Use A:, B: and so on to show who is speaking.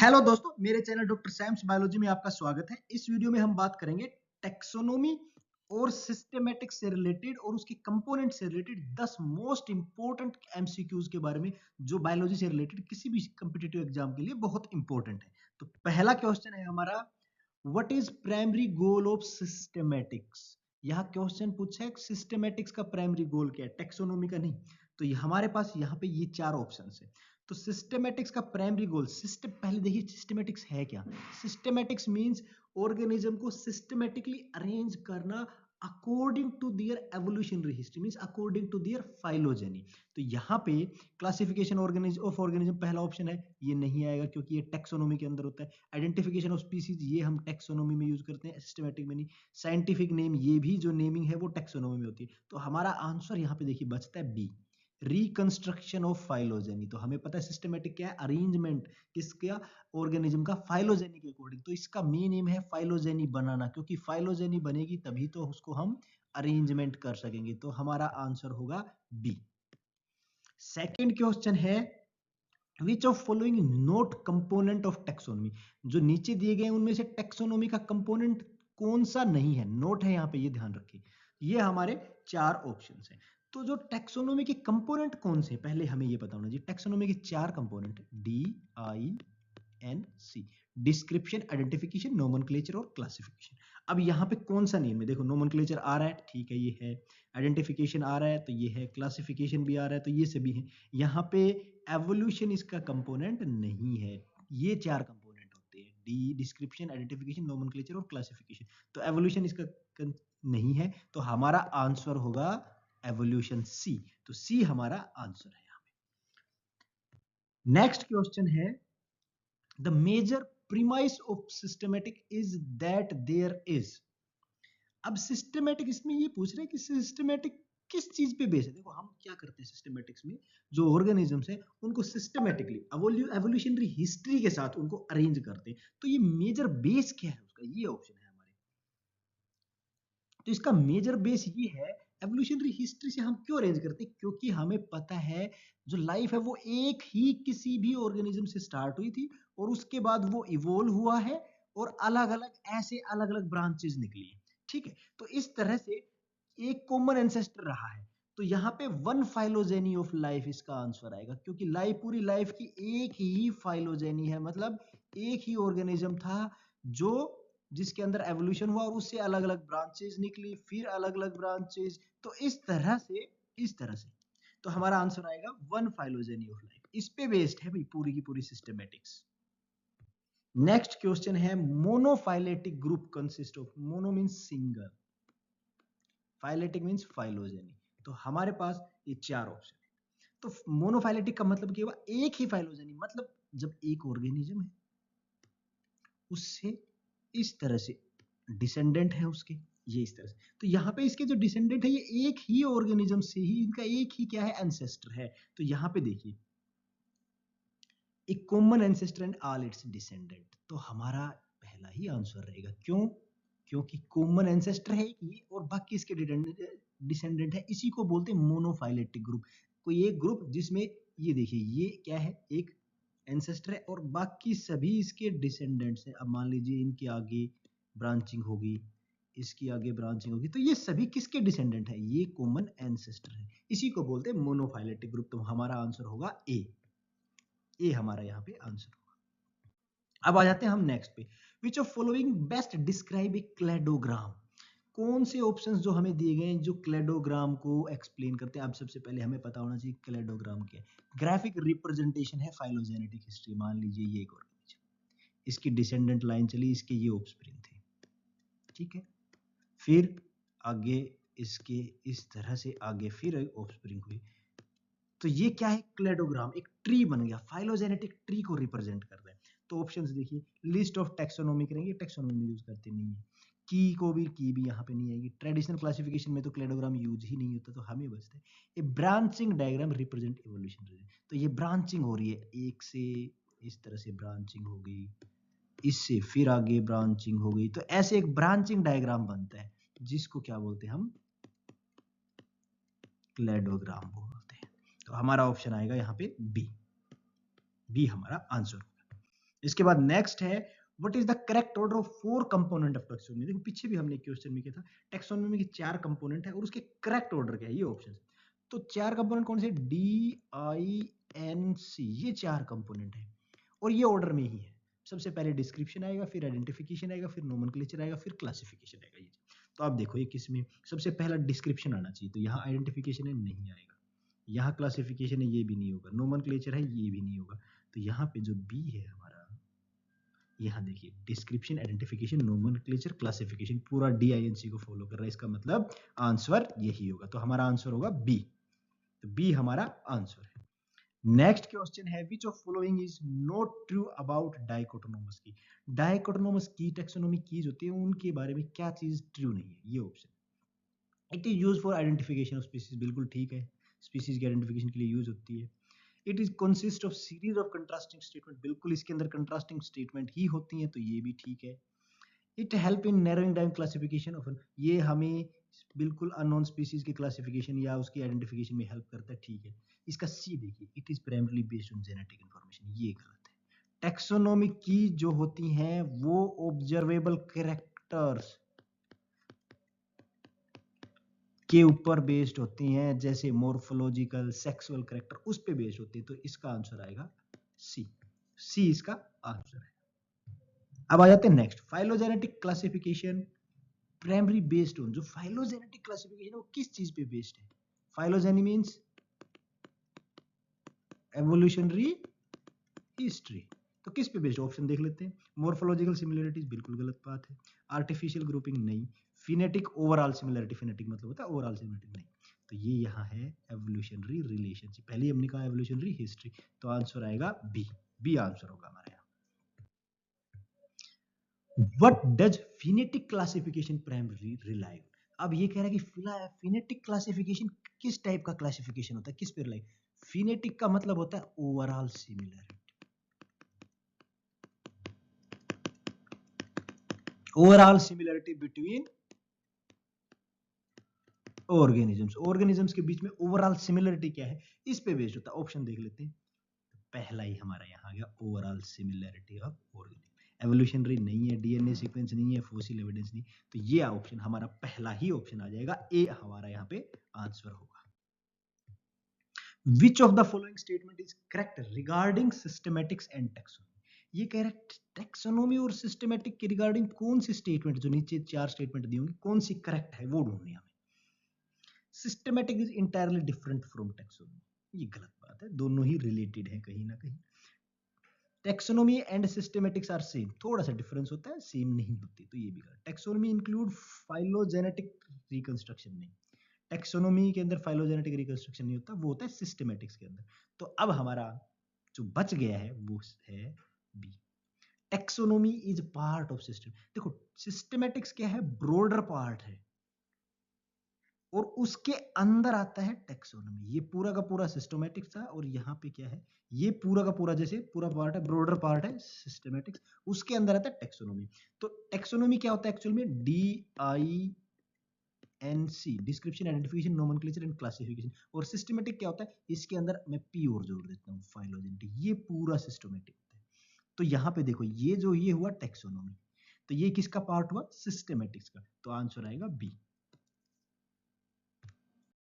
A: Hello दोस्तों, मेरे channel doctor Sam's biology में आपका स्वागत है। इस वीडियो में हम बात करेंगे टेक्सोनोमी और सिस्टेमेटिक्स से रिलेटेड और उसके कंपोनेंट से रिलेटेड 10 मोस्ट इंपॉर्टेंट एमसीक्यूज के बारे में जो बायोलॉजी से रिलेटेड किसी भी कॉम्पिटिटिव एग्जाम के लिए बहुत इंपॉर्टेंट है। तो पहला क्वेश्चन है हमारा, what is primary goal of systematics. यहाँ क्वेश्चन पूछा है सिस्टेमेटिक्स का प्राइमरी गोल क्या है, टेक्सोनोमी का नहीं। तो ये हमारे पास यहाँ पे ये चार ऑप्शन है। तो सिस्टेमेटिक्स का प्राइमरी गोल सिस्टम, पहले देखिए सिस्टेमेटिक्स है क्या। सिस्टेमेटिक्स मींस ऑर्गेनिज्म को सिस्टेमेटिकली अरेंज करना according to their evolutionary history, means according to their phylogeny. तो यहाँ पे क्लासिफिकेशन ऑर्गेनिज्म पहला ऑप्शन है, ये नहीं आएगा क्योंकि ये टेक्सोनोमी के अंदर होता है। आइडेंटिफिकेशन ऑफ स्पीसीज ये हम टेक्सोनोमी में यूज करते हैं, सिस्टेमेटिक में नहीं। साइंटिफिक नेम, ये भी जो नेमिंग है वो टेक्सोनोमी में होती है। तो हमारा आंसर यहाँ पे देखिए बचता है बी, रिकंस्ट्रक्शन ऑफ फाइलोजेनी। तो हमें पता है सिस्टेमेटिक क्या है, अरेंजमेंट किसका, ऑर्गेनिज्म का फाइलोजेनी के अकॉर्डिंग। तो इसका मेन एम है फाइलोजेनी बनाना, क्योंकि फाइलोजेनी बनेगी तभी तो उसको हम अरेंजमेंट कर सकेंगे। तो हमारा आंसर होगा बी। सेकंड क्वेश्चन है, which of following note component of taxonomy. जो नीचे दिए गए उनमें से टेक्सोनोमी का कंपोनेंट कौन सा नहीं है, नोट है यहाँ पे, ये ध्यान रखिए। ये हमारे चार ऑप्शंस हैं। तो जो टेक्सोनोमी के कंपोनेंट कौन से, पहले हमें ये पता होना चाहिए। टेक्सोनोमी के चार component, DINC, description, identification, nomenclature और क्लासिफिकेशन। अब यहाँ पे कौन सा नेम है, देखो नोमेनक्लेचर आ रहा है, ठीक है ये है। आइडेंटिफिकेशन आ रहा है तो ये है, क्लासिफिकेशन भी आ रहा है तो ये सभी है। यहाँ पे एवोल्यूशन इसका कंपोनेंट नहीं है। ये चार कंपोनेंट होते हैं, डी, डिस्क्रिप्शन, आइडेंटिफिकेशन, नोमेनक्लेचर और क्लासिफिकेशन। तो एवोल्यूशन इसका नहीं है, तो हमारा आंसर होगा एवोल्यूशन सी। तो सी हमारा आंसर है यहाँ पे। नेक्स्ट क्वेश्चन है, the major premise of systematic is that there is. अब सिस्टमेटिक इसमें ये पूछ रहे हैं कि सिस्टमेटिक किस चीज पे बेस है। देखो हम क्या करते हैं सिस्टमेटिक्स में, जो ऑर्गेनिजम्स है उनको सिस्टमेटिकली एवोल्यूशनरी हिस्ट्री के साथ उनको अरेंज करते हैं। तो ये मेजर बेस क्या है उसका, ये ऑप्शन है हमारे। तो इसका मेजर बेस ये है, एवोल्यूशनरी हिस्ट्री से हम क्यों अरेंज करते हैं, क्योंकि हमें पता है जो लाइफ है वो एक ही किसी भी ऑर्गेनिज्म से स्टार्ट हुई थी और उसके बाद वो इवोल्व हुआ है और अलग अलग ऐसे अलग अलग ब्रांचेस निकली है। ठीक है, तो इस तरह से एक कॉमन एंसेस्टर रहा है। तो यहाँ पे वन फाइलोजेनी ऑफ लाइफ इसका आंसर आएगा, क्योंकि लाइफ, पूरी लाइफ की एक ही फाइलोजेनी है, मतलब एक ही ऑर्गेनिज्म था जो, जिसके अंदर एवोल्यूशन हुआ और उससे अलग अलग ब्रांचेस निकली, फिर अलग अलग ब्रांचेस। तो इस तरह से तो हमारा आंसर आएगा वन फाइलोजेनी ऑफ लाइफ। इस पे बेस्ड है भाई पूरी की पूरी सिस्टमेटिक्स। नेक्स्ट क्वेश्चन है, monophyletic group consist of, mono means single, phyletic means phylogeny. तो हमारे पास ये चार ऑप्शन है। तो मोनोफाइलेटिक का मतलब क्या हुआ, एक ही फाइलोजेनी, मतलब जब एक ऑर्गेनिज्म है उससे इस तरह से डिसेंडेंट है उसके, ये इस तरह से। तो यहाँ पे इसके जो डिसेंडेंट है ये एक ही ऑर्गेनिज्म से ही, इनका एक ही क्या है, एंसेस्टर है। तो यहाँ पे देखिए एक common ancestor and all it's descendant. तो हमारा पहला ही आंसर रहेगा, क्यों, क्योंकि कॉमन एंसेस्टर है ये और बाकी इसके डिसेंडेंट है, इसी को बोलते हैं मोनोफाइलेटिक ग्रुप। कोई एक ग्रुप जिसमें ये देखिए ये क्या है, एक एंसेस्टर है और बाकी सभी इसके डिसेंडेंट्स हैं। अब मान लीजिए इनके आगे ब्रांचिंग होगी, इसकी आगे ब्रांचिंग होगी, तो ये सभी किसके डिसेंडेंट है, ये कॉमन एंसेस्टर है, इसी को बोलते हैं मोनोफाइलेटिक ग्रुप। तो हमारा आंसर होगा ए, ये हमारा यहाँ पे आंसर होगा। अब आ जाते हैं हम नेक्स्ट पे, विच of following best describe A cladogram. कौन से ऑप्शंस जो हमें दिए गए हैं जो क्लेडोग्राम को एक्सप्लेन करते हैं। अब सबसे पहले हमें पता होना चाहिए क्लेडोग्राम क्या है। ग्राफिक रिप्रेजेंटेशन है फाइलोजेनेटिक हिस्ट्री। मान लीजिए ये एक ऑर्गेनिज्म, इसकी डिसेंडेंट लाइन चली, इसके ये ऑफस्प्रिंग थे, ठीक है। फिर आगे इसके इस तरह से आगे फिर ऑफस्प्रिंग हुई। तो ये क्या है, क्लेडोग्राम, एक ट्री बन गया, फाइलोजेनेटिक ट्री को रिप्रेजेंट कर रहा है। तो ऑप्शंस देखिए, लिस्ट ऑफ टैक्सोनॉमी करेंगे, टैक्सोनॉमी यूज करते नहीं है। की भी यहाँ पे नहीं आएगी। ट्रेडिशनल क्लासिफिकेशन में तो क्लेडोग्राम यूज ही नहीं होता, तो हमें बचता है ये ब्रांचिंग डायग्राम रिप्रेजेंट इवोल्यूशन। तो ये ब्रांचिंग हो रही है, एक से इस तरह से ब्रांचिंग हो गई, इससे फिर आगे ब्रांचिंग हो गई, तो ऐसे एक ब्रांचिंग डायग्राम बनता है जिसको क्या बोलते हैं हम, क्लेडोग्राम बोलते हैं। तो हमारा ऑप्शन आएगा यहाँ पे बी, बी हमारा आंसर होगा। इसके बाद नेक्स्ट है what is the correct order of 4 component of taxonomy. देखो पीछे भी हमने क्वेश्चन में किया था, टैक्सोनॉमी के 4 कंपोनेंट है और उसके करेक्ट ऑर्डर क्या है, ये ऑप्शन। तो 4 कंपोनेंट कौन से, डी आई एन सी, ये 4 कंपोनेंट है और ये ऑर्डर में ही है। सबसे पहले डिस्क्रिप्शन आएगा, फिर आइडेंटिफिकेशन आएगा, फिर नोमेनक्लेचर आएगा, फिर क्लासिफिकेशन आएगा। ये तो आप देखो ये किसमें सबसे पहला डिस्क्रिप्शन आना चाहिए, तो यहाँ आइडेंटिफिकेशन है, नहीं आएगा। यहाँ क्लासिफिकेशन है, ये भी नहीं होगा। नोमेनक्लेचर है, ये भी नहीं होगा। तो यहाँ पे जो बी है हमारा, यहाँ देखिए डिस्क्रिप्शन, आइडेंटिफिकेशन, नोमेनक्लेचर, क्लासिफिकेशन, पूरा DINC को फॉलो कर रहा है। इसका मतलब आंसर यही होगा। तो हमारा आंसर होगा बी। तो बी हमारा आंसर है। नेक्स्ट क्वेश्चन है which of following is not true about dichotomous key. Dichotomous की टैक्सोनॉमी कीज होती है, उनके बारे में क्या चीज ट्रू नहीं है, ये option. It is use for identification of species, बिल्कुल ठीक है, स्पीसीज के आइडेंटिफिकेशन के लिए यूज होती है। It is consist of series of contrasting statement, बिल्कुल इसके अंदर कंट्रास्टिंग स्टेटमेंट ही होती हैं, तो ये भी ठीक है। It help in narrowing down classification of, ये हमें बिल्कुल अननोन स्पीसीज की क्लासिफिकेशन या उसकी आइडेंटिफिकेशन में हेल्प करता है, ठीक है। इसका सी देखिए, it is primarily based on genetic information, ये गलत है। टैक्सोनॉमी की जो होती हैं वो ऑब्जर्वेबल कैरेक्टर्स के ऊपर बेस्ड होती हैं, जैसे मोर्फोलॉजिकल, सेक्सुअल कैरेक्टर, उस पे बेस्ड होती है। तो इसका आंसर आएगा सी। सी इसका आंसर है। अब आ जाते हैं next, phylogenetic classification primary based on, जो फाइलोजेनेटिक क्लासिफिकेशन है वो किस चीज पे बेस्ड है। फाइलोजेनी मींस एवोल्यूशनरी हिस्ट्री, तो किस पे बेस्ड, ऑप्शन देख लेते हैं। मोर्फोलॉजिकल सिमिलरिटीज, बिल्कुल गलत बात है। आर्टिफिशियल ग्रुपिंग, नहीं। फिनेटिक ओवरऑल सिमिलरिटी, फिनेटिक मतलब होता है ओवरऑल सिमिलरिटी, नहीं। तो ये यहाँ है एवोल्यूशनरी रिलेशनशिप, पहले हमने कहा एवोल्यूशनरी हिस्ट्री, तो आंसर आएगा बी। बी आंसर होगा हमारे यहाँ। What does phenetic classification primary rely on. अब ये कह रहा है कि फिनेटिक क्लासिफिकेशन किस टाइप का क्लासिफिकेशन होता है, किस पे रिलाई। फिनेटिक का मतलब होता है overall similarity, overall similarity between organisms, organisms के बीच में ओवरऑल सिमिलरिटी क्या है, इस पे बेस्ड होता है। ऑप्शन देख लेते हैं। पहला ही हमारा यहाँ आ गया, overall similarity of organism. Evolutionary नहीं है, डीएनए सीक्वेंस नहीं है, फोसिल एविडेंस नहीं, तो ये ऑप्शन हमारा पहला ही ऑप्शन आ जाएगा, ए हमारा यहाँ पे आंसर होगा। Which of the following statement is correct regarding systematics and taxonomy. ये कह रहा है टैक्सोनॉमी और सिस्टमैटिक के रिगार्डिंग कौन सी स्टेटमेंट, जो नीचे 4 स्टेटमेंट दी होंगी, कौन सी करेक्ट है वो ढूंढनी हमें। Systematic is entirely different from taxonomy, ये गलत बात है, दोनों ही रिलेटेड है कहीं ना कहीं। Taxonomy and systematics are same, थोड़ा सा डिफरेंस होता है, सेम नहीं होती, तो ये भी गलत। टैक्सोनॉमी इंक्लूड फाइलोजेनेटिक रिकंस्ट्रक्शन, नहीं। टैक्सोनॉमी के अंदर फाइलोजेनेटिक रिकंस्ट्रक्शन नहीं होता, वो होता है सिस्टमैटिक्स के अंदर। तो अब हमारा जो बच गया है वो है B. Taxonomy is part of system. देखो सिस्टमैटिक्स क्या है, ब्रॉडर पार्ट है और उसके अंदर आता है टैक्सोनॉमी। ये पूरा का पूरा सिस्टमैटिक्स था और यहाँ पे क्या है, ये पूरा का पूरा जैसे पूरा पार्ट है, ब्रॉडर पार्ट है सिस्टमैटिक्स, उसके अंदर आता है टैक्सोनॉमी। तो टैक्सोनॉमी क्या होता है एक्चुअल में, DINC, description, identification, nomenclature and classification. और सिस्टमैटिक क्या होता है, इसके अंदर मैं पी और जोड़ देता हूँ, फाइलोजेनेटिक, ये पूरा सिस्टमैटिक होता है। तो यहाँ पे देखो ये जो ये हुआ टैक्सोनॉमी, तो ये किसका पार्ट हुआ, सिस्टमैटिक्स का, तो आंसर आएगा बी।